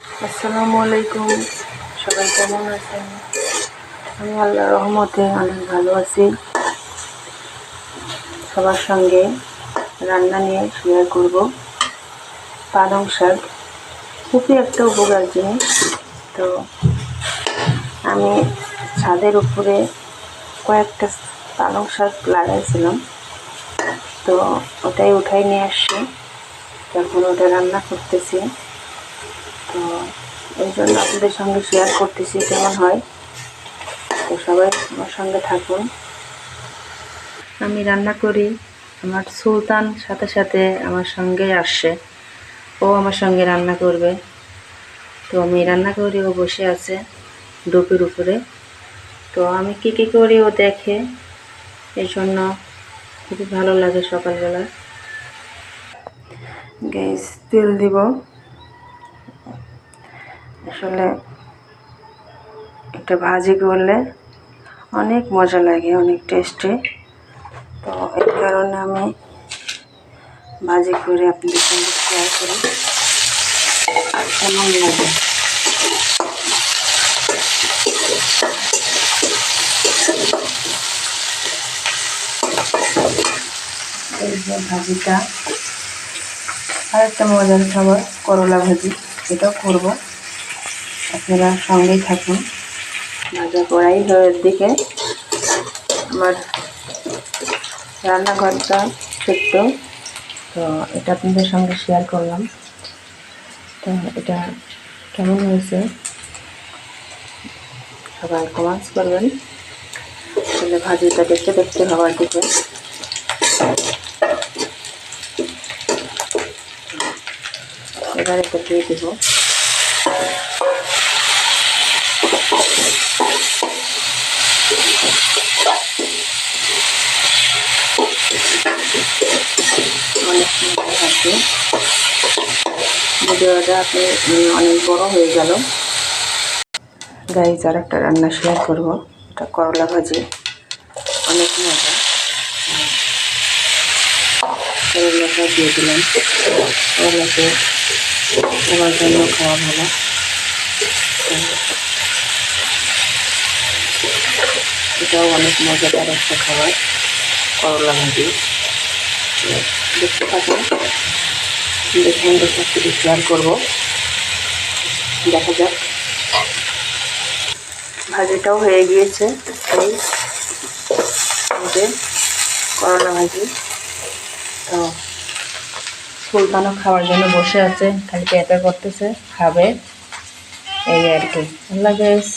আসসালামু আলাইকুম, সবাই কেমন আছেন? আমি আল্লাহর রহমতে অনেক ভালো আছি। সবার সঙ্গে রান্না নিয়ে শেয়ার করব। পালং শাক খুবই একটা উপকার জিনিস। তো আমি ছাদের উপরে কয়েকটা পালং শাক লাগাইছিলাম, তো ওটাই উঠাই নিয়ে আসছি। এখন ওটা রান্না করতেছি, তো এই জন্য আপনাদের সঙ্গে শেয়ার করতেছি কেমন হয়। তো সবাই আমার সঙ্গে থাকুন। আমি রান্না করি, আমার সুলতান সাথে সাথে আমার সঙ্গে আসছে, ও আমার সঙ্গে রান্না করবে। তো আমি রান্না করি, ও বসে আছে ডুপের উপরে। তো আমি কী করি ও দেখে, এই জন্য খুবই ভালো লাগে। সকালবেলা গ্যাস তেল দিব। আসলে একটা ভাজি করলে অনেক মজা লাগে, অনেক টেস্টি। তো এই কারণে আমি ভাজি করে আপনাদের সঙ্গে শেয়ার করি আর কেমন লাগে। এই যে ভাজিটা, আর একটা মজার খাবার করলা ভাজি, এটাও করব, আপনারা সঙ্গেই থাকুন। ভাজা কড়াই হওয়ার দিকে আমার রান্নাঘরটা ছোট্ট, তো এটা আপনাদের সঙ্গে শেয়ার করলাম। তো এটা কেমন হয়েছে সবাই কমেন্টস করবেন। আসলে ভাজিটা দেখতে দেখতে হওয়ার দিকে। এবার এটা দিয়ে দেব। অনেক মজা আছে। ভিডিওটা আপনি অনেক বড় হয়ে গেল। গাইজ আর একটা রান্না শেয়ার করব, এটা করলা ভাজি, অনেক মজা। করলাটা দিয়ে দিলাম, করলাতে সবার জন্য খাওয়া ভালো। এটাও অনেক মজাদার একটা খাবার, করলা ভাজি। দেখতে থাকুন, দেখে আমরা সব কিছু শেয়ার করবো। দেখা যাক। ভাজিটাও হয়ে গিয়েছে, এই যে করলা ভাজি। তো সুলতানও খাওয়ার জন্য বসে আছে, খালি পেঁপে করতেছে, খাবে, এই আর কি। আল্লাহ হাফেজ।